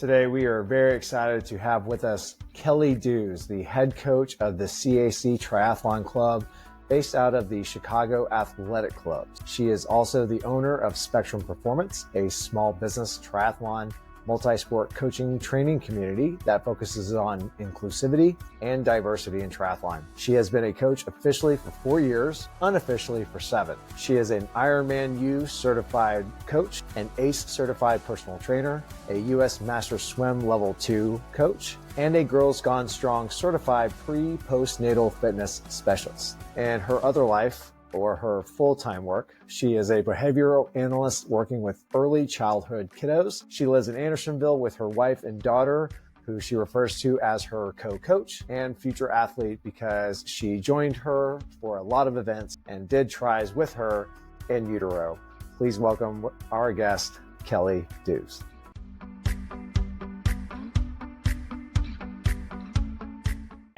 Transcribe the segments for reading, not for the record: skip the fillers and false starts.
Today, we are very excited to have with us Kelly Dews, the head coach of the CAC Triathlon Club, based out of the Chicago Athletic Club. She is also the owner of Spectrum Performance, a small business triathlon multi-sport coaching training community that focuses on inclusivity and diversity in triathlon. She has been a coach officially for 4 years, unofficially for 7. She is an Ironman U certified coach, an ACE certified personal trainer, a U.S. Master Swim Level 2 coach, and a Girls Gone Strong certified pre-postnatal fitness specialist. And her other life, or her full-time work, she is a behavioral analyst working with early childhood kiddos. She lives in Andersonville with her wife and daughter, who she refers to as her co-coach and future athlete because she joined her for a lot of events and did tries with her in utero. Please welcome our guest, Kelly Dews.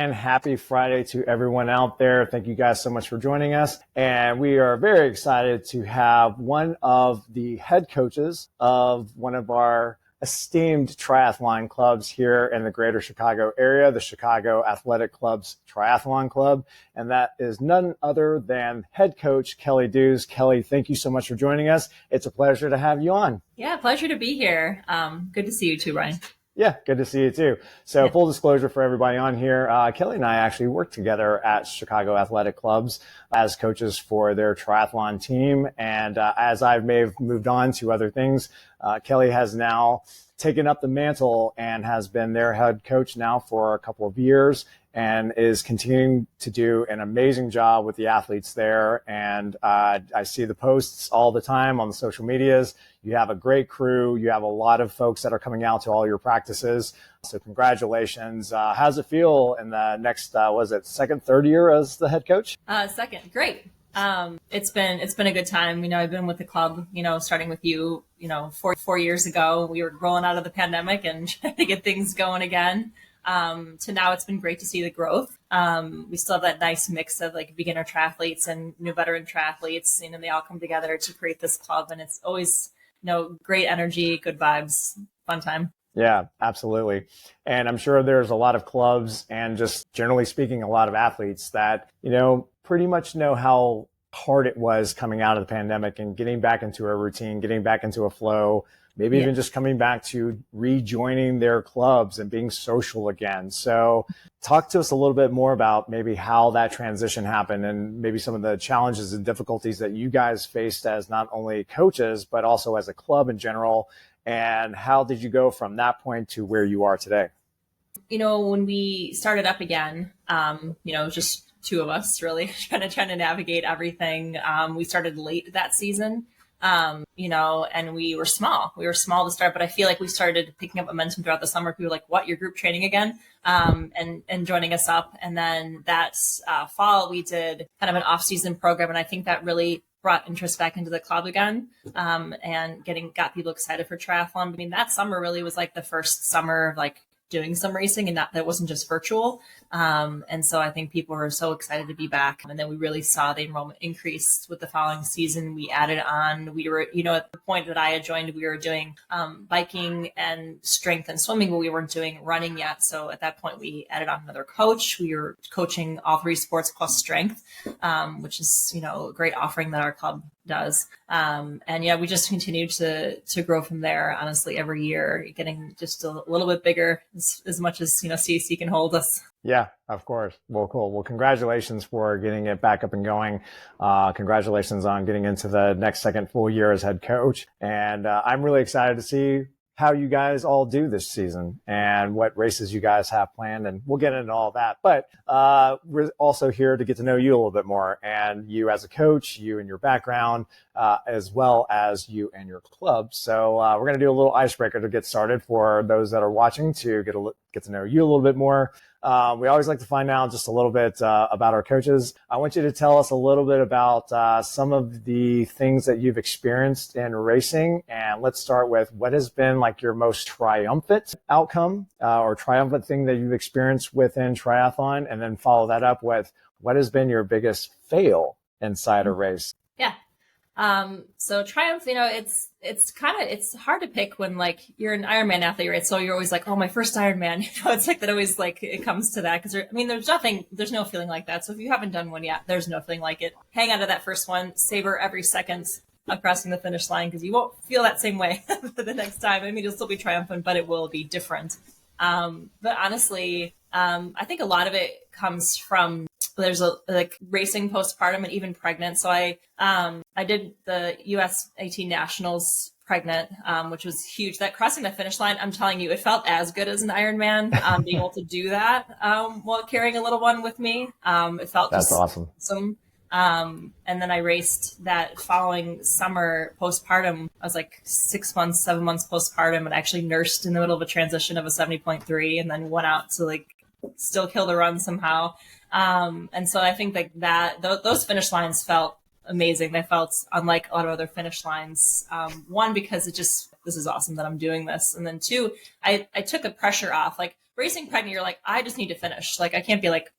And happy Friday to everyone out there. Thank you guys so much for joining us. And we are very excited to have one of the head coaches of one of our esteemed triathlon clubs here in the greater Chicago area, the Chicago Athletic Club's Triathlon Club. And that is none other than head coach Kelly Dews. Kelly, thank you so much for joining us. It's a pleasure to have you on. Yeah, pleasure to be here. Good to see you too, Ryan. Yeah, good to see you too. So full disclosure for everybody on here, Kelly and I actually worked together at Chicago Athletic Clubs as coaches for their triathlon team. And as I may have moved on to other things, Kelly has now taken up the mantle and has been their head coach now for a couple of years and is continuing to do an amazing job with the athletes there. And I see the posts all the time on the social medias. You have a great crew. You have a lot of folks that are coming out to all your practices. So congratulations. How does it feel in the next, second, third year as the head coach? Second, great. It's been a good time. I've been with the club, starting with you, 4 years ago. We were rolling out of the pandemic and trying to get things going again. To now it's been great to see the growth. We still have that nice mix of like beginner triathletes and new veteran triathletes, they all come together to create this club, and it's always, great energy, good vibes, fun time. Yeah, absolutely. And I'm sure there's a lot of clubs and just generally speaking, a lot of athletes that, pretty much know how hard it was coming out of the pandemic and getting back into a routine, getting back into a flow, maybe even just coming back to rejoining their clubs and being social again. So talk to us a little bit more about maybe how that transition happened and maybe some of the challenges and difficulties that you guys faced as not only coaches, but also as a club in general. And how did you go from that point to where you are today? When we started up again, just two of us really trying to navigate everything. We started late that season. And we were small. We were small to start, but I feel like we started picking up momentum throughout the summer. People were like, what, your group training again? And joining us up. And then that fall, we did kind of an off-season program. And I think that really brought interest back into the club again, and got people excited for triathlon. That summer really was like the first summer of like doing some racing and that wasn't just virtual. And so I think people were so excited to be back. And then we really saw the enrollment increase with the following season. We added on, we were, at the point that I had joined, we were doing biking and strength and swimming, but we weren't doing running yet. So at that point, we added on another coach. We were coaching all 3 sports plus strength, which is, a great offering that our club does. We just continued to grow from there, honestly, every year, getting just a little bit bigger as much as, CAC can hold us. Yeah, of course. Well, cool. Well, congratulations for getting it back up and going. Congratulations on getting into the next second full year as head coach. And I'm really excited to see how you guys all do this season and what races you guys have planned. And we'll get into all that. But we're also here to get to know you a little bit more, and you as a coach, you and your background, as well as you and your club. So we're going to do a little icebreaker to get started for those that are watching to get to know you a little bit more. We always like to find out just a little bit about our coaches. I want you to tell us a little bit about some of the things that you've experienced in racing. And let's start with what has been like your most triumphant outcome or triumphant thing that you've experienced within triathlon, and then follow that up with what has been your biggest fail inside a race. Yeah. So Triumph, it's hard to pick when like you're an Ironman athlete, right? So you're always like, oh, my first Ironman, it's like that always like it comes to that. Cause there's no feeling like that. So if you haven't done one yet, there's no feeling like it. Hang out of that first one, savor every second of crossing the finish line, because you won't feel that same way for the next time. I mean, you'll still be triumphant, but it will be different. But honestly, I think a lot of it comes from there's a like racing postpartum and even pregnant. So I did the US 18 nationals pregnant, which was huge. That crossing the finish line, I'm telling you, it felt as good as an Ironman, being able to do that, while carrying a little one with me. It felt That's awesome. And then I raced that following summer postpartum. I was like 7 months postpartum, and actually nursed in the middle of a transition of a 70.3, and then went out to like still kill the run somehow. And so I think like those finish lines felt amazing. They felt unlike a lot of other finish lines. One, because this is awesome that I'm doing this. And then two, I took the pressure off. Like racing pregnant, you're like, I just need to finish. Like I can't be like,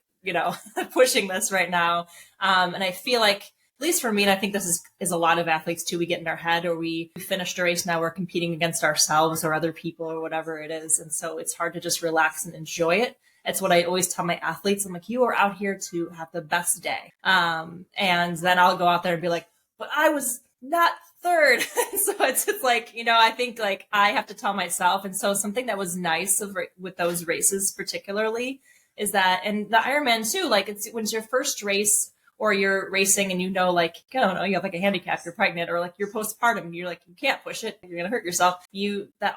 pushing this right now. And I feel like, at least for me, and I think this is a lot of athletes too, we get in our head, or we finished a race, now we're competing against ourselves or other people or whatever it is. And so it's hard to just relax and enjoy it. It's what I always tell my athletes. I'm like, you are out here to have the best day. And then I'll go out there and be like, but I was not third. So it's like, I think like I have to tell myself. And so something that was nice with those races particularly is that, and the Ironman too, like when it's your first race, or you're racing and like, I don't know, you have like a handicap, you're pregnant, or like you're postpartum, you're like, you can't push it, you're going to hurt yourself.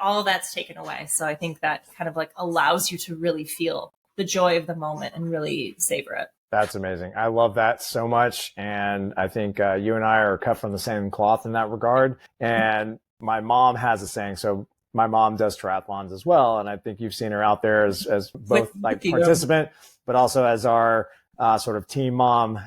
All of that's taken away. So I think that kind of like allows you to really feel the joy of the moment and really savor it. That's amazing. I love that so much. And I think you and I are cut from the same cloth in that regard. And my mom has a saying. So my mom does triathlons as well. And I think you've seen her out there as both like participant, but also as our sort of team mom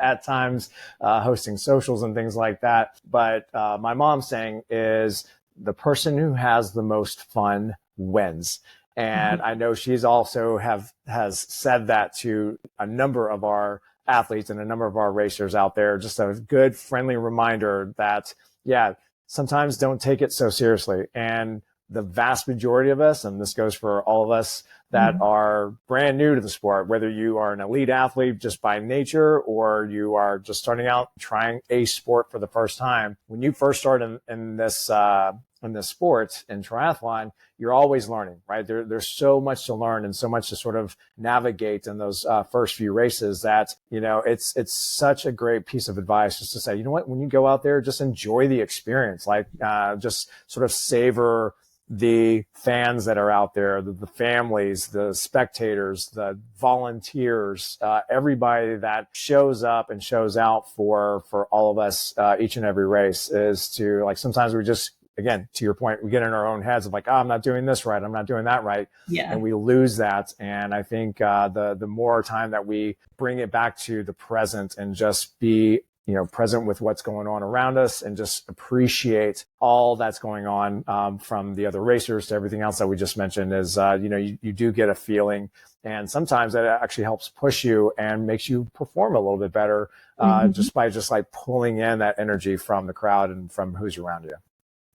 at times, hosting socials and things like that. But my mom's saying is the person who has the most fun wins. And I know she's also has said that to a number of our athletes and a number of our racers out there. Just a good, friendly reminder that, sometimes don't take it so seriously. And the vast majority of us, and this goes for all of us that are brand new to the sport, whether you are an elite athlete just by nature, or you are just starting out trying a sport for the first time, when you first start in this sport, in triathlon, you're always learning, right? There's so much to learn and so much to sort of navigate in those first few races that, it's such a great piece of advice just to say, you know what, when you go out there, just enjoy the experience, like just sort of savor the fans that are out there, the families, the spectators, the volunteers, everybody that shows up and shows out for all of us each and every race, is to like, sometimes we just, again, to your point, we get in our own heads of like, I'm not doing this right, I'm not doing that right. Yeah. And we lose that. And I think the more time that we bring it back to the present and just be present with what's going on around us, and just appreciate all that's going on, from the other racers to everything else that we just mentioned, is, you do get a feeling, and sometimes that actually helps push you and makes you perform a little bit better, just by just like pulling in that energy from the crowd and from who's around you.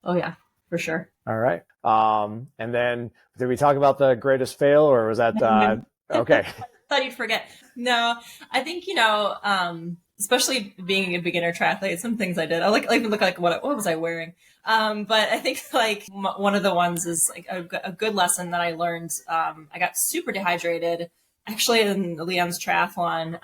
Oh yeah, for sure. All right. And then did we talk about the greatest fail, or was that, okay. Thought you'd forget. No, I think, especially being a beginner triathlete, some things I did. I even look like what was I wearing? But I think like one of the ones is like a good lesson that I learned. I got super dehydrated actually in Leon's triathlon.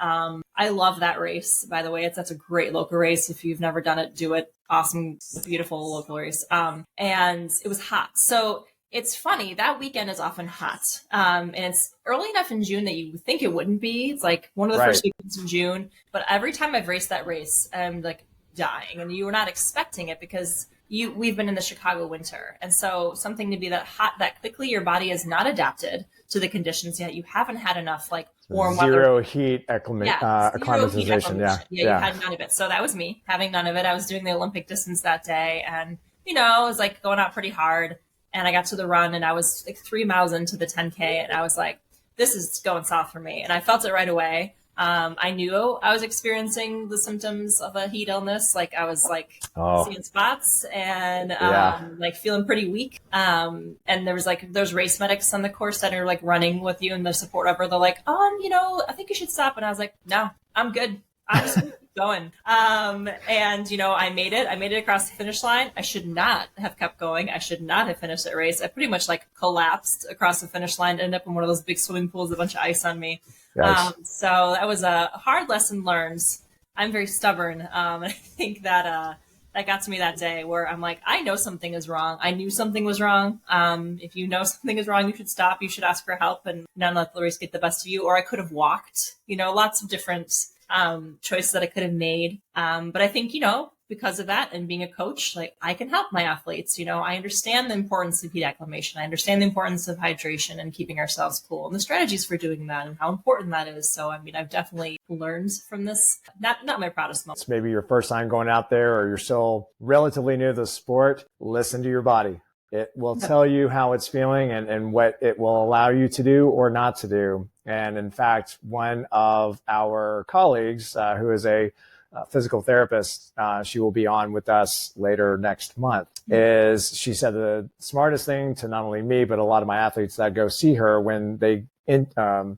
I love that race, by the way. That's a great local race. If you've never done it, do it. Awesome, beautiful local race. And it was hot. So it's funny, that weekend is often hot. And it's early enough in June that you would think it wouldn't be. It's like one of the first weekends in June. But every time I've raced that race, I'm like dying. And you were not expecting it because we've been in the Chicago winter. And so something to be that hot that quickly, your body is not adapted to the conditions yet. You haven't had enough like warm weather. Zero heat acclimatization. Yeah, you had none of it. So that was me having none of it. I was doing the Olympic distance that day, and I was like going out pretty hard. And I got to the run, and I was like 3 miles into the 10K, and I was like, this is going south for me. And I felt it right away. I knew I was experiencing the symptoms of a heat illness. Like I was like seeing spots and like feeling pretty weak. And there's race medics on the course that are like running with you and the support of her. They're like, I think you should stop. And I was like, no, I'm good. I'm just gonna keep going. And I made it across the finish line. I should not have kept going. I should not have finished that race. I pretty much like collapsed across the finish line, ended up in one of those big swimming pools, a bunch of ice on me. So that was a hard lesson learned. I'm very stubborn. And I think that, that got to me that day where I'm like, I know something is wrong. I knew something was wrong. If you know something is wrong, you should stop. You should ask for help and not let the race get the best of you. Or I could have walked, lots of different choices that I could have made. But I think, because of that and being a coach, like I can help my athletes. I understand the importance of heat acclimation. I understand the importance of hydration and keeping ourselves cool and the strategies for doing that and how important that is. So, I've definitely learned from this. Not my proudest moment. It's maybe your first time going out there or you're still relatively new to the sport. Listen to your body. It will tell you how it's feeling and what it will allow you to do or not to do. And in fact, one of our colleagues who is a physical therapist, she will be on with us later next month, she said the smartest thing to not only me, but a lot of my athletes that go see her when they come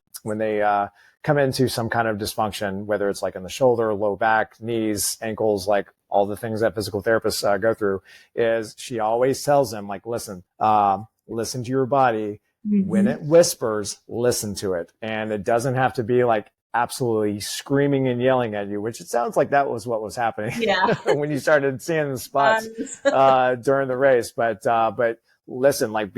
into some kind of dysfunction, whether it's like in the shoulder, low back, knees, ankles, like all the things that physical therapists go through, is she always tells them, like, listen to your body. Mm-hmm. When it whispers, listen to it. And it doesn't have to be like absolutely screaming and yelling at you, which it sounds like that was what was happening when you started seeing the spots during the race. But listen, like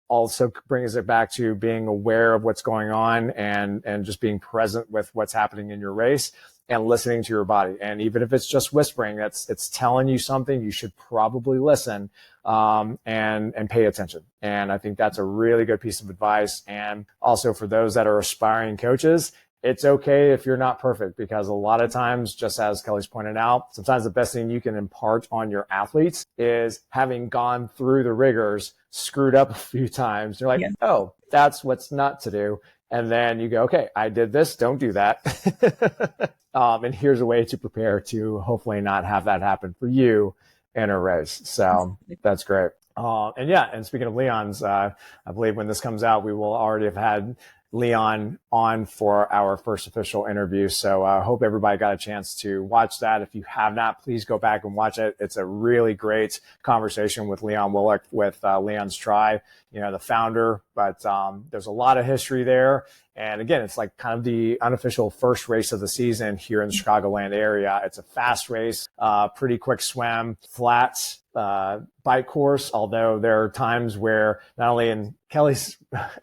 also brings it back to being aware of what's going on and just being present with what's happening in your race and listening to your body. And even if it's just whispering, it's telling you something, you should probably listen, and pay attention. And I think that's a really good piece of advice. And also for those that are aspiring coaches, it's okay if you're not perfect, because a lot of times, just as Kelly's pointed out, sometimes the best thing you can impart on your athletes is having gone through the rigors, screwed up a few times. You're like, oh, that's what's not to do. And then you go, okay, I did this. Don't do that. And here's a way to prepare to hopefully not have that happen for you in a race. So that's great. And speaking of Leon's, I believe when this comes out, we will already have had Leon on for our first official interview. So I hope everybody got a chance to watch that. If you have not, please go back and watch it. It's a really great conversation with Leon Willick with Leon's Tri, the founder. But there's a lot of history there. And again, it's like kind of the unofficial first race of the season here in the Chicagoland area. It's a fast race, pretty quick swim, flat bike course, although there are times where not only in Kelly's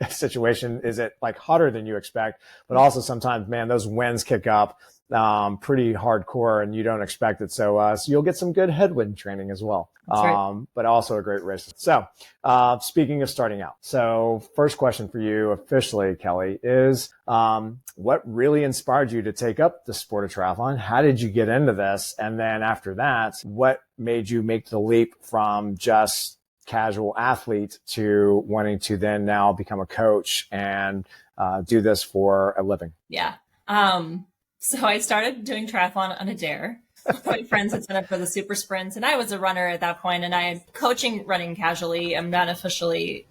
situation is it like hotter than you expect, but also sometimes, man, those winds kick up pretty hardcore and you don't expect it. So you'll get some good headwind training as well. Right. But also a great race. So speaking of starting out, so first question for you officially, Kelly, is what really inspired you to take up the sport of triathlon? How did you get into this? And then after that, what made you make the leap from just casual athlete to wanting to then now become a coach and do this for a living? Yeah. So I started doing triathlon on a dare. My friends had signed up for the super sprints, and I was a runner at that point, and I had coaching running casually. I'm not officially,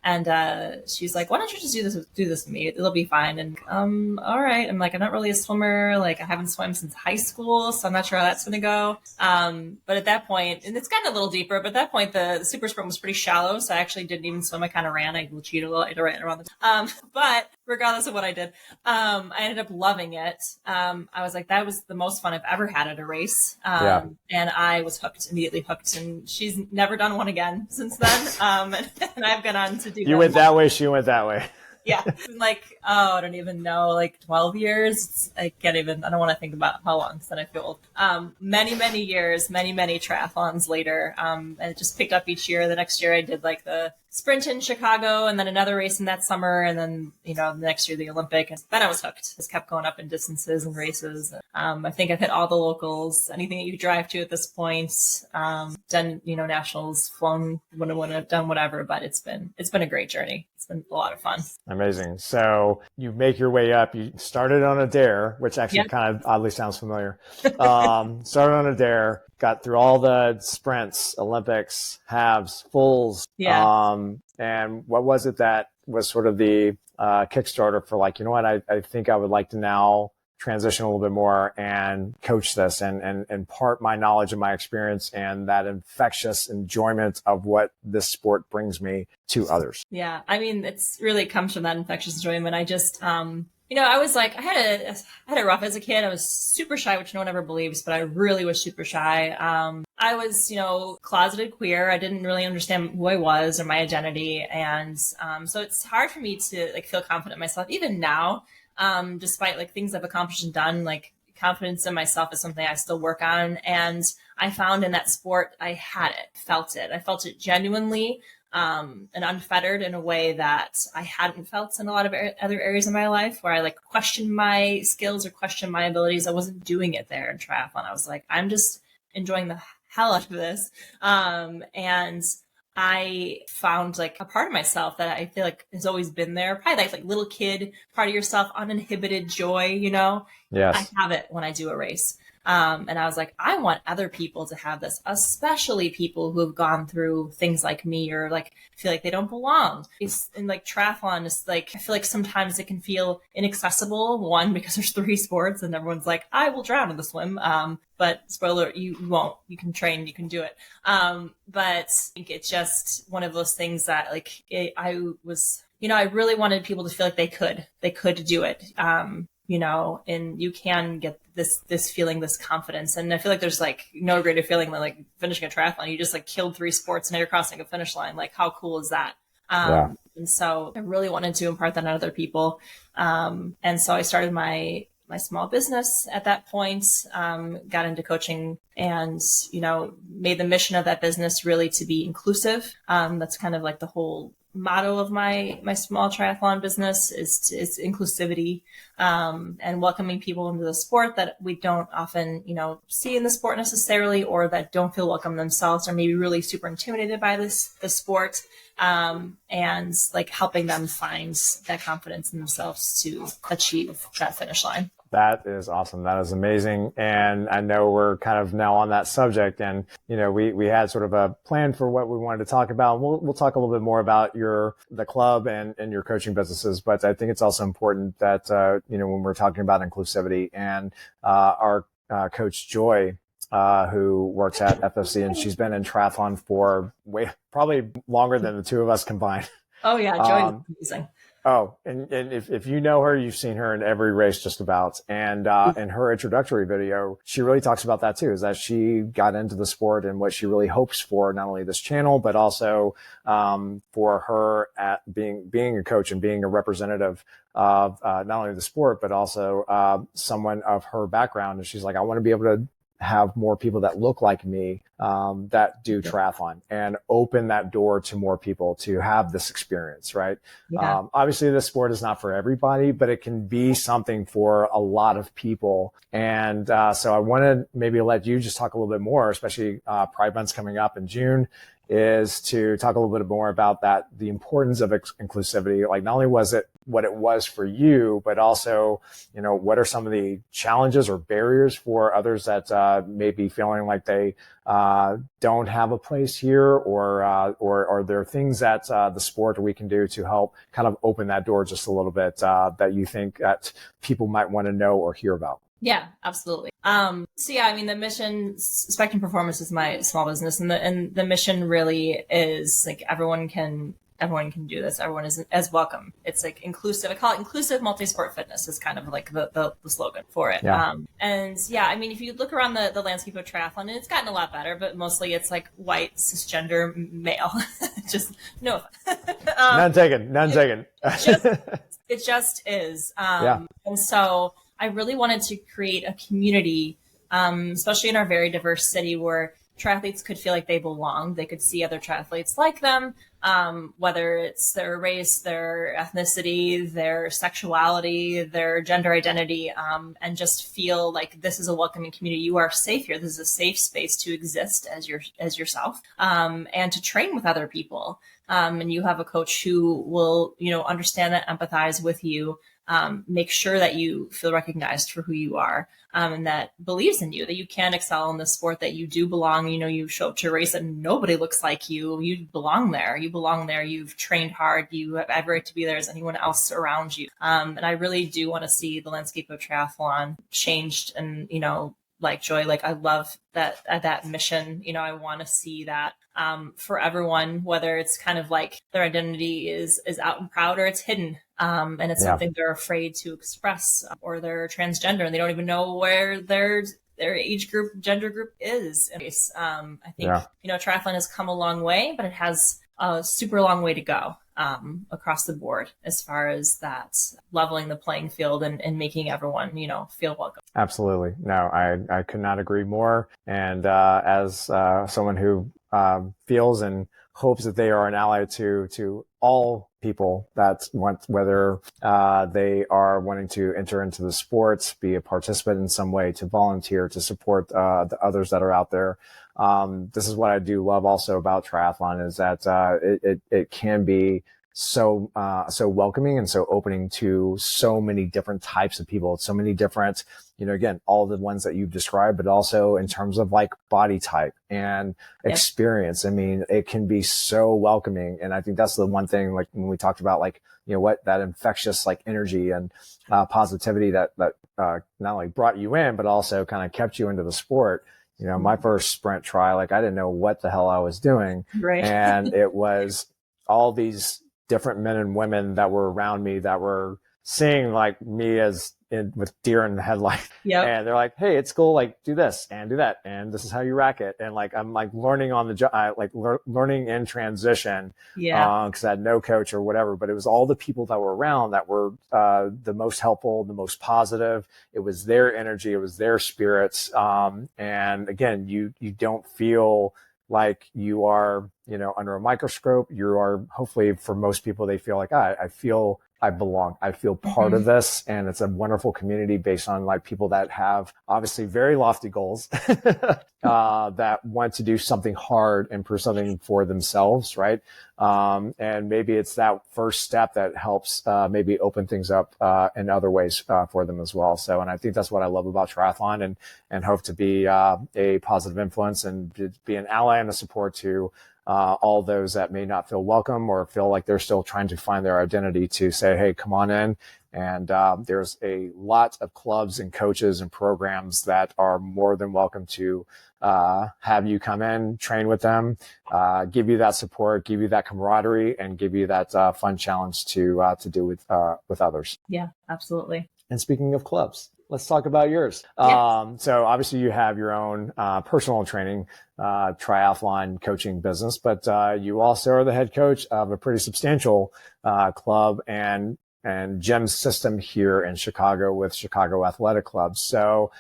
and she's like, why don't you just do this with me? It'll be fine. And all right. I'm like, I'm not really a swimmer. Like I haven't swum since high school, so I'm not sure how that's gonna go. But at that point, and it's gotten a little deeper, but at that point the super sprint was pretty shallow, so I actually didn't even swim. I kind of ran. I cheated a little. I ran around the but regardless of what I did, I ended up loving it. I was like, that was the most fun I've ever had at a race. And I was immediately hooked, and she's never done one again since then. And I've gone on to do You went that way, she went that way. Yeah. Like, I don't even know, like 12 years. I don't want to think about how long, because then I feel old. Many years, many triathlons later. And it just picked up each year. The next year I did like the sprint in Chicago and then another race in that summer. And then, the next year, the Olympic. And then I was hooked. Just kept going up in distances and races. I think I've hit all the locals, anything that you could drive to at this point. Done, nationals, flown, wouldn't have done whatever, but it's been a great journey. It's been a lot of fun. Amazing. So you make your way up. You started on a dare, which actually kind of oddly sounds familiar. Started on a dare, got through all the sprints, Olympics, halves, fulls. And what was it that was sort of the Kickstarter for like, I think I would like to now transition a little bit more and coach this and impart my knowledge and my experience and that infectious enjoyment of what this sport brings me to others. Yeah. I mean, it's really comes from that infectious enjoyment. I just, I was like, I had it rough as a kid. I was super shy, which no one ever believes, but I really was super shy. I was, closeted queer. I didn't really understand who I was or my identity. And, so it's hard for me to like feel confident in myself, even now. Despite like things I've accomplished and done, like confidence in myself is something I still work on. And I found in that sport, I felt it genuinely, and unfettered in a way that I hadn't felt in a lot of other areas of my life where I like questioned my skills or questioned my abilities. I wasn't doing it there in triathlon. I was like, I'm just enjoying the hell out of this. And I found like a part of myself that I feel like has always been there. Probably like little kid part of yourself, uninhibited joy, Yes. I have it when I do a race. And I was like, I want other people to have this, especially people who have gone through things like me or like feel like they don't belong. It's in like triathlon is like, I feel like sometimes it can feel inaccessible. One, because there's 3 sports and everyone's like, I will drown in the swim. But spoiler, you won't, you can train, you can do it. But I think it's just one of those things that like, I was, I really wanted people to feel like they could do it. And you can get this feeling, this confidence. And I feel like there's like no greater feeling than like finishing a triathlon. You just like killed 3 sports and now you're crossing a finish line. Like how cool is that? And so I really wanted to impart that on other people. And so I started my small business at that point, got into coaching and, made the mission of that business really to be inclusive. That's kind of like the whole motto of my small triathlon business is inclusivity, and welcoming people into the sport that we don't often, see in the sport necessarily, or that don't feel welcome themselves or maybe really super intimidated by the sport. And like helping them find that confidence in themselves to achieve that finish line. That is awesome. That is amazing. And I know we're kind of now on that subject and, we had sort of a plan for what we wanted to talk about. We'll talk a little bit more about the club and your coaching businesses. But I think it's also important that, when we're talking about inclusivity and, our, coach Joy, who works at FFC and she's been in triathlon for probably longer than the 2 of us combined. Oh yeah. Joy is amazing. Oh, and if you know her, you've seen her in every race just about. And in her introductory video, she really talks about that too, is that she got into the sport and what she really hopes for, not only this channel, but also for her at being a coach and being a representative of not only the sport, but also someone of her background. And she's like, I want to be able to have more people that look like me that do triathlon and open that door to more people to have this experience, right? Yeah. Obviously, this sport is not for everybody, but it can be something for a lot of people. And so I want to maybe let you just talk a little bit more, especially Pride Month's coming up in June, is to talk a little bit more about that, the importance of inclusivity. Like not only was it what it was for you, but also, what are some of the challenges or barriers for others that may be feeling like they don't have a place here, or are there things that the sport we can do to help kind of open that door just a little bit that you think that people might want to know or hear about? Yeah, absolutely. So yeah, I mean, the mission, Spectrum Performance is my small business, and the mission really is like everyone can do this. Everyone is as welcome. It's like inclusive. I call it inclusive multi-sport fitness is kind of like the slogan for it. Yeah. And yeah, I mean, if you look around the landscape of triathlon, and it's gotten a lot better, but mostly it's like white, cisgender male. Just no offense. None taken. It just is. Yeah. And so I really wanted to create a community, especially in our very diverse city, where triathletes could feel like they belong. They could see other triathletes like them, whether it's their race, their ethnicity, their sexuality, their gender identity, and just feel like this is a welcoming community. You are safe here. This is a safe space to exist as yourself, and to train with other people. And you have a coach who will, understand that, empathize with you, make sure that you feel recognized for who you are, and that believes in you, that you can excel in the sport, that you do belong. You show up to a race and nobody looks like you. You belong there. You've trained hard. You have every right to be there as anyone else around you. And I really do want to see the landscape of triathlon changed. And, like Joy, like I love that mission. I want to see that for everyone, whether it's kind of like their identity is out and proud or it's hidden. And it's something they're afraid to express, or they're transgender and they don't even know where their age group, gender group is. I think, triathlon has come a long way, but it has a super long way to go across the board as far as that leveling the playing field and making everyone, feel welcome. Absolutely. No, I could not agree more. And as someone who feels and hopes that they are an ally to all people that want, whether they are wanting to enter into the sports, be a participant in some way, to volunteer, to support the others that are out there. This is what I do love also about triathlon, is that it can be so welcoming and so opening to so many different types of people, so many different, again, all the ones that you've described, but also in terms of like body type and experience. I mean, it can be so welcoming. And I think that's the one thing, like when we talked about like, that infectious like energy and positivity that not only brought you in, but also kind of kept you into the sport. My first sprint try, like I didn't know what the hell I was doing. Right. And it was all these different men and women that were around me that were seeing like me with deer in the headlight. Yep. And they're like, hey, it's cool. Like do this and do that. And this is how you rack it. And like, I'm like learning on the job, learning in transition. Yeah. Cause I had no coach or whatever, but it was all the people that were around that were, the most helpful, the most positive. It was their energy. It was their spirits. And again, you don't feel like you are, under a microscope. You are, hopefully for most people, they feel like, I feel I belong. I feel part of this. And it's a wonderful community based on like people that have obviously very lofty goals, that want to do something hard and prove something for themselves. Right. And maybe it's that first step that helps, maybe open things up, in other ways, for them as well. So, and I think that's what I love about triathlon, and hope to be, a positive influence and be an ally and a support to, all those that may not feel welcome or feel like they're still trying to find their identity, to say, hey, come on in. And there's a lot of clubs and coaches and programs that are more than welcome to have you come in, train with them, give you that support, give you that camaraderie, and give you that fun challenge to do with others. Yeah, absolutely. And speaking of clubs, let's talk about yours. Yes. So obviously you have your own personal training, triathlon coaching business, but you also are the head coach of a pretty substantial club and gym system here in Chicago with Chicago Athletic Club. So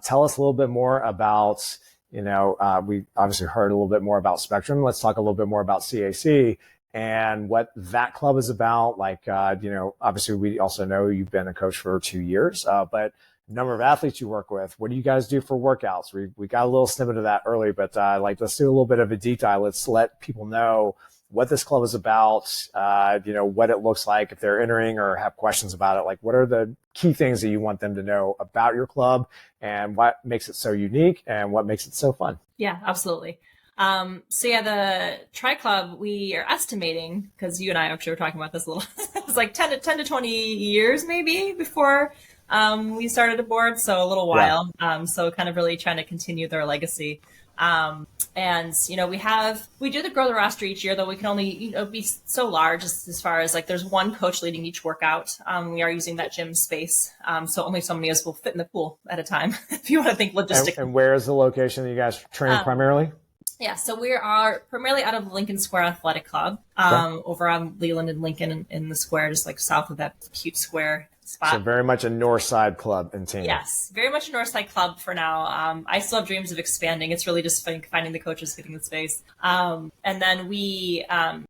tell us a little bit more about, we obviously heard a little bit more about Spectrum. Let's talk a little bit more about CAC and what that club is about. Like, obviously we also know you've been a coach for 2 years, but number of athletes you work with, what do you guys do for workouts? We got a little snippet of that early, but let's do a little bit of a deep dive. Let's let people know what this club is about, what it looks like if they're entering or have questions about it. Like, what are the key things that you want them to know about your club, and what makes it so unique and what makes it so fun? Yeah, absolutely. The Tri Club, we are estimating, because you and I actually were talking about this a little, it's like 10 to 20 years maybe before we started a board, so a little while. Yeah. So kind of really trying to continue their legacy. We do the grow the roster each year, though we can only, be so large as far as like there's one coach leading each workout. We are using that gym space. So only so many of us will fit in the pool at a time, if you want to think logistically. And where is the location that you guys train primarily? Yeah, so we are primarily out of Lincoln Square Athletic Club, over on Leland and Lincoln in the square, just like south of that cute square. spot. So very much a Northside club and team. Yes, very much a Northside club for now. I still have dreams of expanding. It's really just finding the coaches, getting the space. And then we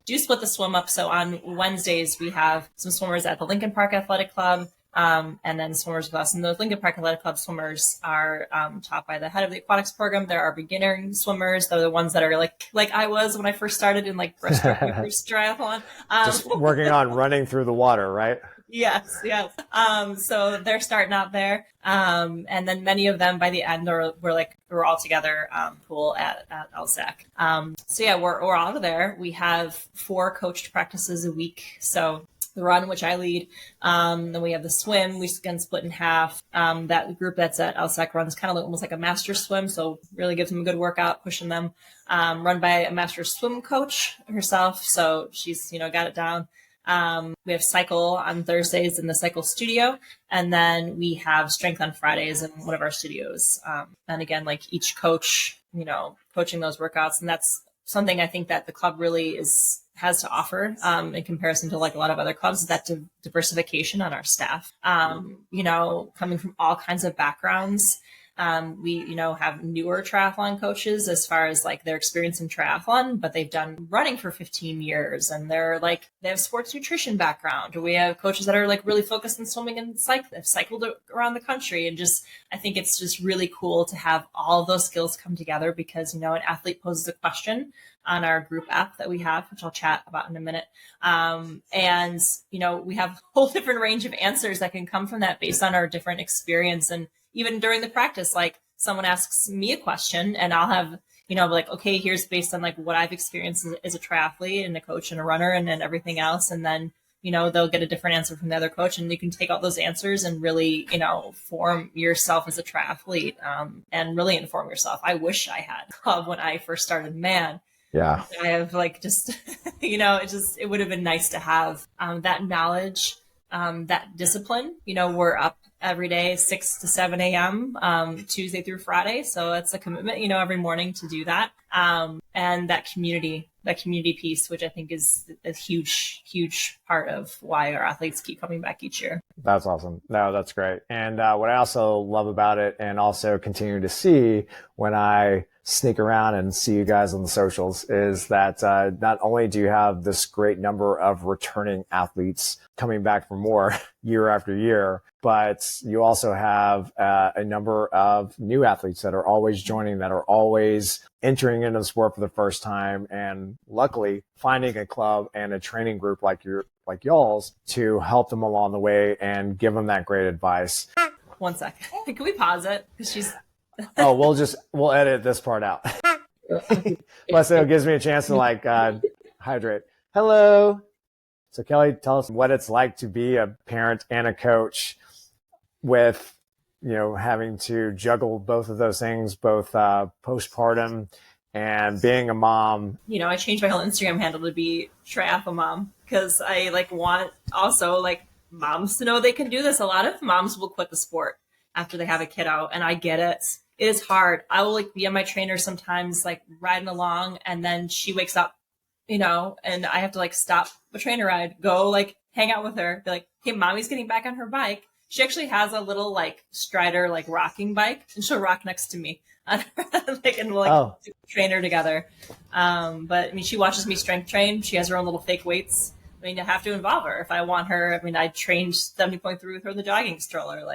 do split the swim up. So on Wednesdays, we have some swimmers at the Lincoln Park Athletic Club, and then swimmers with us. And those Lincoln Park Athletic Club swimmers are taught by the head of the aquatics program. There are beginner swimmers. They're the ones that are like I was when I first started in like breaststroke my first triathlon. Just working on running through the water, right? Yes. So they're starting out there. And then many of them by the end we're all together, pool at LSAC. So yeah, we're out of there. We have 4 coached practices a week. So the run, which I lead, then we have the swim, we can split in half. That group that's at LSAC runs kind of almost like a master swim. So really gives them a good workout, pushing them, run by a master swim coach herself. So she's, got it down. We have cycle on Thursdays in the cycle studio, and then we have strength on Fridays in one of our studios. And again, like each coach, coaching those workouts. And that's something I think that the club really has to offer, in comparison to like a lot of other clubs, is that diversification on our staff, coming from all kinds of backgrounds. We, have newer triathlon coaches as far as like their experience in triathlon, but they've done running for 15 years and they have sports nutrition background. We have coaches that are like really focused on swimming and they've cycled around the country. And I think it's just really cool to have all of those skills come together because, an athlete poses a question on our group app that we have, which I'll chat about in a minute. And we have a whole different range of answers that can come from that based on our different experience. And even during the practice, like someone asks me a question and I'll have, like, okay, here's based on like what I've experienced as a triathlete and a coach and a runner and then everything else. And then, they'll get a different answer from the other coach and you can take all those answers and really, form yourself as a triathlete, and really inform yourself. I wish I had a club when I first started, man. Yeah. I have like, just, it would have been nice to have, that knowledge, that discipline. We're up every day, 6 to 7 a.m., Tuesday through Friday. So it's a commitment, every morning to do that. And that community piece, which I think is a huge, huge part of why our athletes keep coming back each year. That's awesome. No, that's great. And what I also love about it and also continue to see when I sneak around and see you guys on the socials is that not only do you have this great number of returning athletes coming back for more year after year, but you also have a number of new athletes that are always joining, that are always entering into the sport for the first time, and luckily finding a club and a training group like y'all's to help them along the way and give them that great advice. 1 second. Can we pause it? Because she's... Oh, we'll edit this part out. Plus, it gives me a chance to hydrate. Hello. So Kelly, tell us what it's like to be a parent and a coach with, having to juggle both of those things, both postpartum and being a mom. I changed my whole Instagram handle to be triathlon mom because I want also moms to know they can do this. A lot of moms will quit the sport after they have a kid out, and I get it. It is hard. I will be on my trainer sometimes, riding along, and then she wakes up, and I have to stop the trainer ride, go hang out with her, be like, hey, mommy's getting back on her bike. She actually has a little Strider rocking bike, and she'll rock next to me, and we'll train her together. But she watches me strength train. She has her own little fake weights. I have to involve her if I want her. I trained 70.3 with her in the jogging stroller.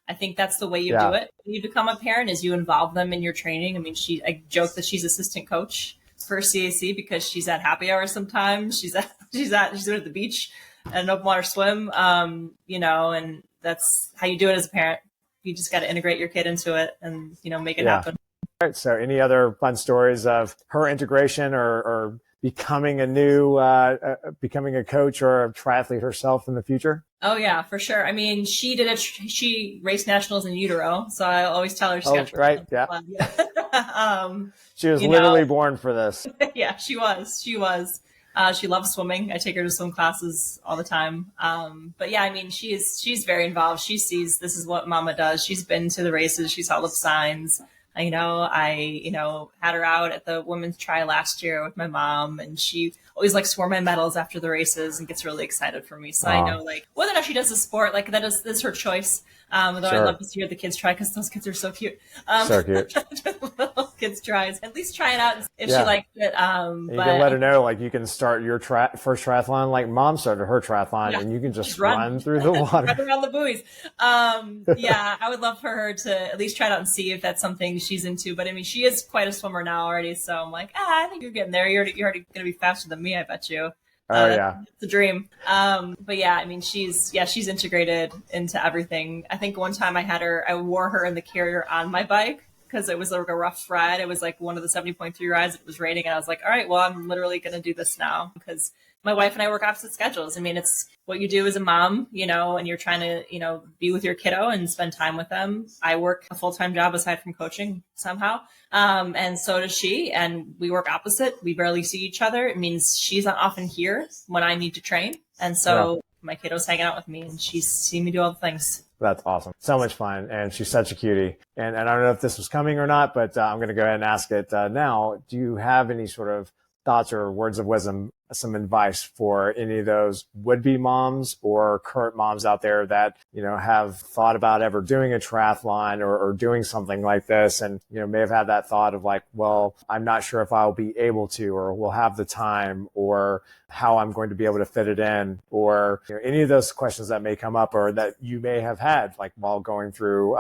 I think that's the way you do it when you become a parent, is you involve them in your training. I joke that she's assistant coach for CAC because she's at happy hour sometimes. She's at the beach at an open water swim. And that's how you do it as a parent. You just got to integrate your kid into it and, make it happen. All right. So any other fun stories of her integration or becoming becoming a coach or a triathlete herself in the future? Oh yeah, for sure. She raced nationals in utero, so I always tell her. Right, yeah. She was literally born for this. Yeah, she was. She loves swimming. I take her to swim classes all the time. But yeah, she's very involved. She sees this is what mama does. She's been to the races. She's held up signs. I had her out at the women's tri last year with my mom, and she always like swore my medals after the races and gets really excited for me. So I know like whether or not she does the sport, like that's her choice. Although I love to see the kids try because those kids are so cute. So cute. Little kids tries. At least try it out if she likes it. You can let her know, like, you can start your first triathlon like Mom started her triathlon, and you can just run through the water. Run around the buoys. I would love for her to at least try it out and see if that's something she's into. But I mean, she is quite a swimmer now already. So I'm like, I think you're getting there. You're already going to be faster than me, I bet you. It's a dream. But yeah, I mean, she's integrated into everything. I think one time I wore her in the carrier on my bike because it was like a rough ride. It was like one of the 70.3 rides. It was raining. And I was like, all right, well, I'm literally going to do this now because my wife and I work opposite schedules. I mean, it's what you do as a mom, and you're trying to, be with your kiddo and spend time with them. I work a full-time job aside from coaching somehow. And so does she. And we work opposite. We barely see each other. It means she's not often here when I need to train. And so my kiddo's hanging out with me and she's seeing me do all the things. That's awesome. So much fun. And she's such a cutie. And I don't know if this was coming or not, but I'm going to go ahead and ask it now. Do you have any sort of thoughts or words of wisdom, some advice for any of those would-be moms or current moms out there that, have thought about ever doing a triathlon or doing something like this and, may have had that thought of like, well, I'm not sure if I'll be able to or will have the time or how I'm going to be able to fit it in or any of those questions that may come up or that you may have had like while going through,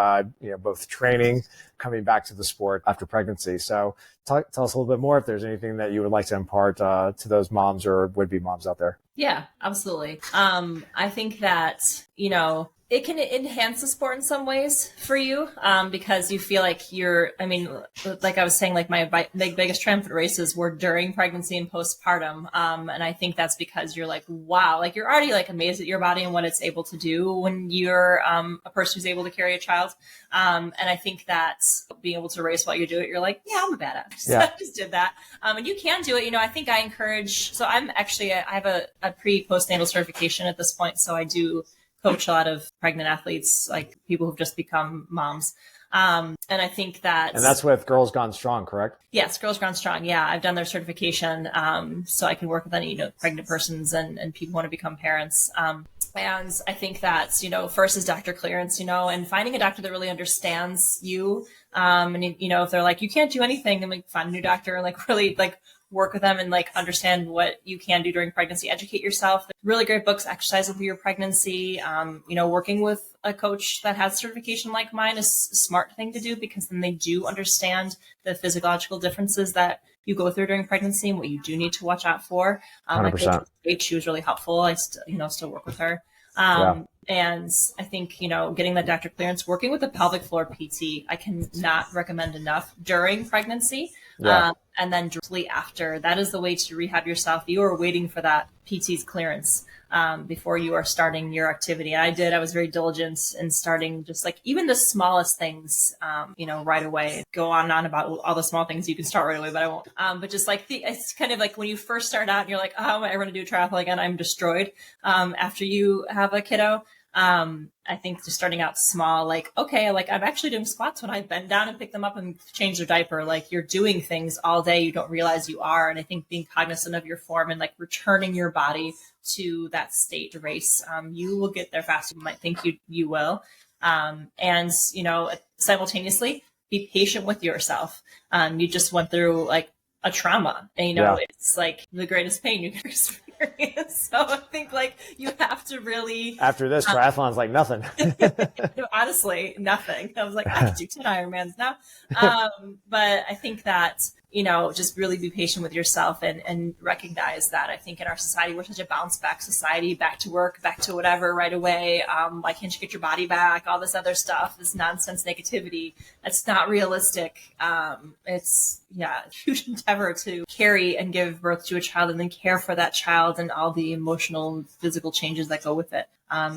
both training, coming back to the sport after pregnancy. So tell us a little bit more if there's anything that you would like to impart to those moms or would-be moms out there. Yeah, absolutely. I think that, it can enhance the sport in some ways for you because you feel like like I was saying, like my biggest triumphant races were during pregnancy and postpartum. And I think that's because you're like, wow, like you're already like amazed at your body and what it's able to do when you're a person who's able to carry a child. And I think that being able to race while you do it, you're like, yeah, I'm a badass. So I just did that. And you can do it. I think I encourage, so I have a pre-postnatal certification at this point. So I do coach a lot of pregnant athletes, like people who've just become moms. And I think that... And that's with Girls Gone Strong, correct? Yes, Girls Gone Strong. Yeah, I've done their certification. So I can work with any, pregnant persons and people who want to become parents. And I think that, first is doctor clearance, and finding a doctor that really understands you. And, if they're like, you can't do anything, then like find a new doctor and like really like work with them and like understand what you can do during pregnancy, educate yourself. Really great books, Exercise with Your Pregnancy. Working with a coach that has certification like mine is a smart thing to do because then they do understand the physiological differences that you go through during pregnancy and what you do need to watch out for. 100%. She was really helpful. I still work with her. And I think, getting that doctor clearance, working with a pelvic floor PT, I cannot recommend enough during pregnancy. And then directly after, that is the way to rehab yourself. You are waiting for that PT's clearance before you are starting your activity. And I was very diligent in starting just like even the smallest things, right away. Go on and on about all the small things you can start right away, but I won't. But just like it's kind of like when you first start out and you're like, oh, am I ever going to do a triathlon again? I'm destroyed after you have a kiddo. I think just starting out small, like, okay, like I'm actually doing squats when I bend down and pick them up and change their diaper. Like you're doing things all day you don't realize you are. And I think being cognizant of your form and like returning your body to that state to race, you will get there faster than you might think you will. And, simultaneously be patient with yourself. You just went through like a trauma and, it's like the greatest pain you can experience. So I think like you have to really after this triathlon's like nothing. Honestly, nothing. I was like, I could do 10 Ironmans now. But I think that, just really be patient with yourself and recognize that I think in our society, we're such a bounce back society, back to work, back to whatever right away. Why can't you get your body back? All this other stuff, this nonsense negativity. That's not realistic. It's a huge endeavor to carry and give birth to a child and then care for that child and all the emotional and physical changes that go with it.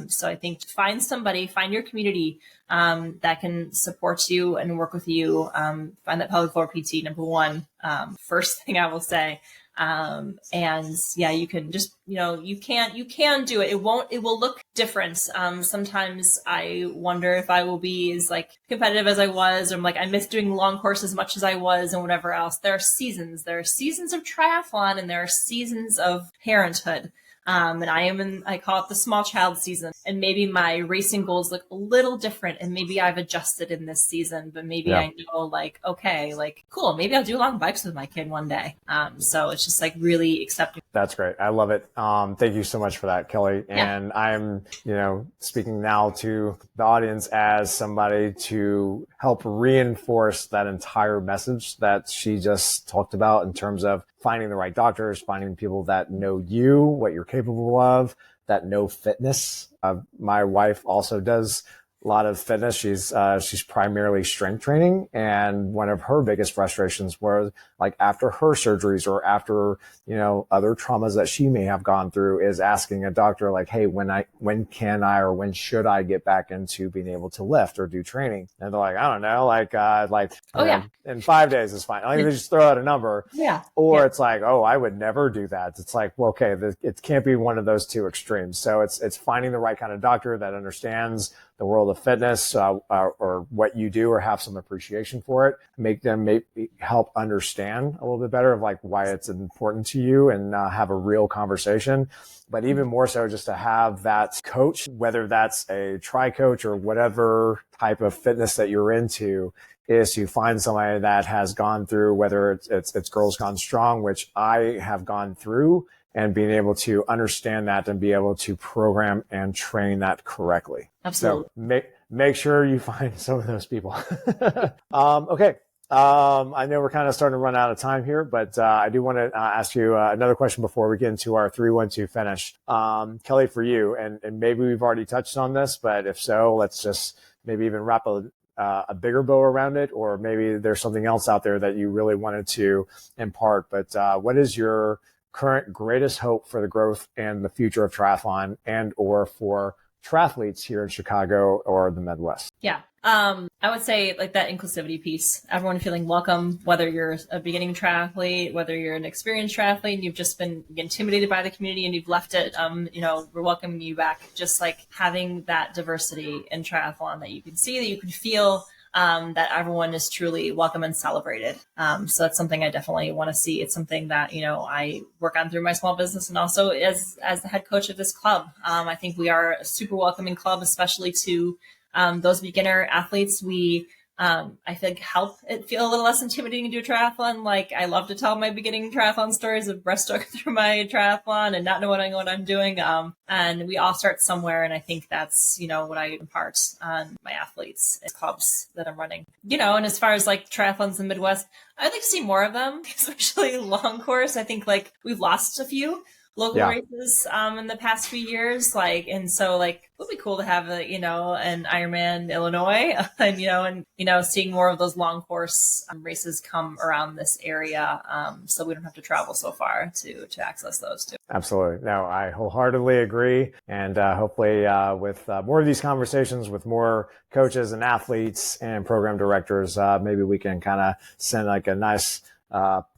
So I think find your community that can support you and work with you. Find that pelvic floor PT, number one. First thing I will say, And yeah, you can just, you can do it. It will look different. Sometimes I wonder if I will be as like competitive as I was, or I miss doing long courses as much as I was and whatever else. There are seasons of triathlon, and there are seasons of parenthood. And I call it the small child season. And maybe my racing goals look a little different, and maybe I've adjusted in this season, but maybe I know okay, cool, maybe I'll do long bikes with my kid one day. So it's just really accepting. That's great. I love it. Thank you so much for that, Kelly. And I'm, speaking now to the audience as somebody to help reinforce that entire message that she just talked about in terms of finding the right doctors, finding people that know you, what you're capable of, that know fitness. My wife also does a lot of fitness. She's primarily strength training. And one of her biggest frustrations was after her surgeries or after, other traumas that she may have gone through, is asking a doctor hey, when can I, or when should I get back into being able to lift or do training? And they're I don't know, in 5 days is fine. They just throw out a number. Or it's I would never do that. It's well, okay, it can't be one of those two extremes. So it's finding the right kind of doctor that understands the world of fitness, or what you do, or have some appreciation for it, make them help understand a little bit better of why it's important to you, and have a real conversation. But even more so, just to have that coach, whether that's a tri coach or whatever type of fitness that you're into, is to find somebody that has gone through, whether it's Girls Gone Strong, which I have gone through, and being able to understand that and be able to program and train that correctly. Absolutely. So make sure you find some of those people. Okay. I know we're kind of starting to run out of time here, but I do want to ask you another question before we get into our 3-1-2 finish. Kelly, for you, and maybe we've already touched on this, but if so, let's just maybe even wrap a bigger bow around it, or maybe there's something else out there that you really wanted to impart. But what is your current greatest hope for the growth and the future of triathlon, and or for triathletes here in Chicago or the Midwest? Yeah. I would say that inclusivity piece, everyone feeling welcome, whether you're a beginning triathlete, whether you're an experienced triathlete and you've just been intimidated by the community and you've left it, we're welcoming you back. Just having that diversity in triathlon, that you can see, that you can feel, that everyone is truly welcome and celebrated. So that's something I definitely want to see. It's something that, I work on through my small business, and also as the head coach of this club. I think we are a super welcoming club, especially to those beginner athletes. We, I think, help it feel a little less intimidating to do a triathlon. I love to tell my beginning triathlon stories of breaststroke through my triathlon and not knowing what I'm doing. And we all start somewhere. And I think that's, what I impart on my athletes and clubs that I'm running. And as far as triathlons in the Midwest, I'd like to see more of them, especially long course. I think we've lost a few local races in the past few years, and so it would be cool to have an Ironman Illinois, and seeing more of those long course races come around this area, so we don't have to travel so far to access those too. Absolutely. No, I wholeheartedly agree, and hopefully with more of these conversations with more coaches and athletes and program directors, maybe we can kind of send a nice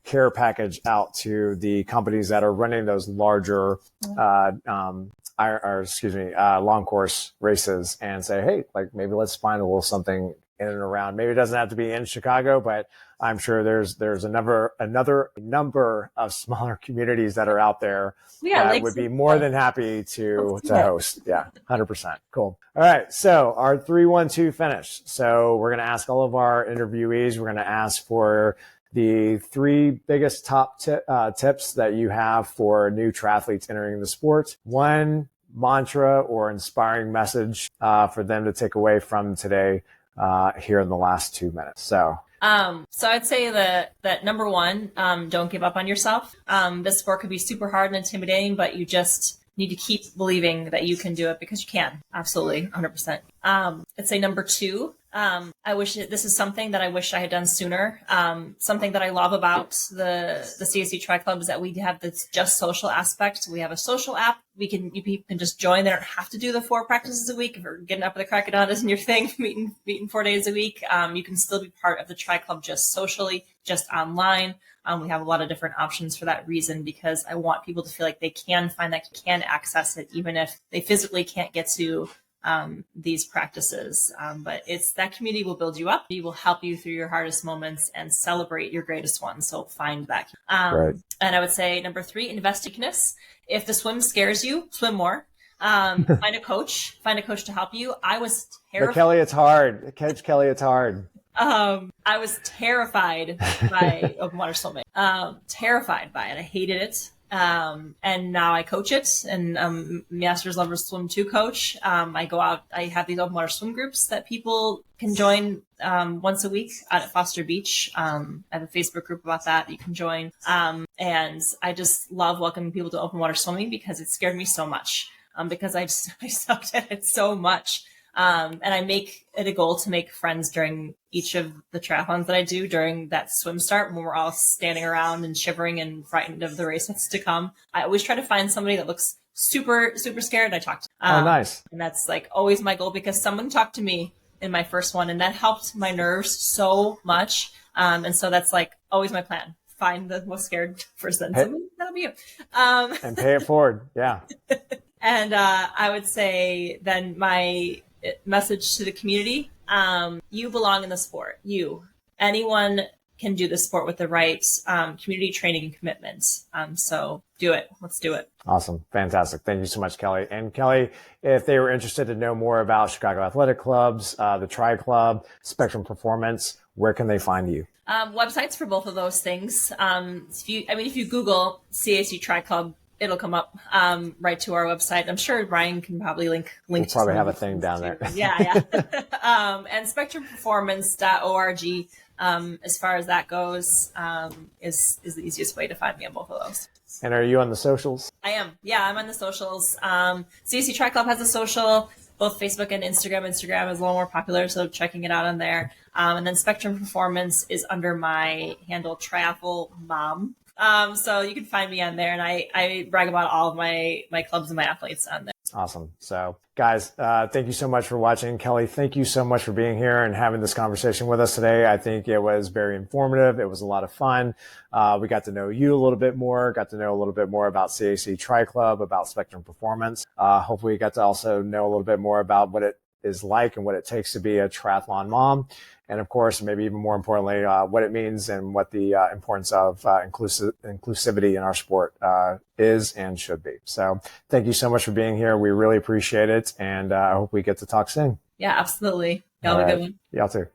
care package out to the companies that are running those larger, long course races, and say, hey, maybe let's find a little something in and around. Maybe it doesn't have to be in Chicago, but I'm sure there's another number of smaller communities that are out there that would be more than happy to host. Yeah, 100%. Cool. All right. So our 3-1-2 finish. So we're going to ask all of our interviewees, we're going to ask for the 3 biggest top tips that you have for new triathletes entering the sport. 1 mantra or inspiring message for them to take away from today here in the last 2 minutes. So I'd say that number 1, don't give up on yourself. This sport could be super hard and intimidating, but you just need to keep believing that you can do it, because you can. Absolutely. 100%. I'd say number 2, this is something that I wish I had done sooner. Something that I love about the CAC Tri Club is that we have this just social aspect. We have a social app. You can just join. They don't have to do the 4 practices a week. If you're getting up at the crack of dawn isn't your thing, meeting 4 days a week, you can still be part of the Tri Club just socially, just online. We have a lot of different options for that reason, because I want people to feel like they can find that, can access it, even if they physically can't get to these practices. But it's that community will build you up. It will help you through your hardest moments and celebrate your greatest ones. So find that. Right. And I would say number 3, invest in uniqueness. If the swim scares you, swim more. Find a coach to help you. I was terrified. But Kelly, it's hard. Coach Kelly, it's hard. I was terrified by open water swimming. Terrified by it. I hated it. And now I coach it, and Masters Level Swim 2 coach. I go out, I have these open water swim groups that people can join once a week out at Foster Beach. I have a Facebook group about that you can join. And I just love welcoming people to open water swimming, because it scared me so much. Because I sucked at it so much. And I make it a goal to make friends during each of the triathlons that I do during that swim start, when we're all standing around and shivering and frightened of the race that's to come. I always try to find somebody that looks super, super scared. I talk to Oh, nice. And that's like always my goal, because someone talked to me in my first one, and that helped my nerves so much. And so that's like always my plan. Find the most scared person. That'll be you. And pay it forward. Yeah. And I would say then my message to the community, you belong in the sport. Anyone can do the sport with the right community training and commitment. So do it. Let's do it. Awesome. Fantastic. Thank you so much, Kelly. And Kelly, if they were interested to know more about Chicago Athletic Clubs, the Tri Club, Spectrum Performance, where can they find you? Websites for both of those things. If you Google CAC Tri Club, it'll come up right to our website. I'm sure Ryan can probably link. We'll probably have a thing down there. Yeah. And spectrumperformance.org, as far as that goes, is the easiest way to find me on both of those. And are you on the socials? I am. Yeah, I'm on the socials. CAC Tri Club has a social, both Facebook and Instagram. Instagram is a little more popular, so checking it out on there. And then Spectrum Performance is under my handle, Triathlon Mom. So you can find me on there, and I brag about all of my clubs and my athletes on there. Awesome. So guys, thank you so much for watching. Kelly, thank you so much for being here and having this conversation with us today. I think it was very informative. It was a lot of fun. We got to know you a little bit more, got to know a little bit more about CAC Tri Club, about Spectrum Performance. Hopefully you got to also know a little bit more about what it is like and what it takes to be a triathlon mom. And of course, maybe even more importantly, what it means and what the importance of inclusivity in our sport is and should be. So thank you so much for being here. We really appreciate it. And I hope we get to talk soon. Yeah, absolutely. Y'all have a good one. Y'all too.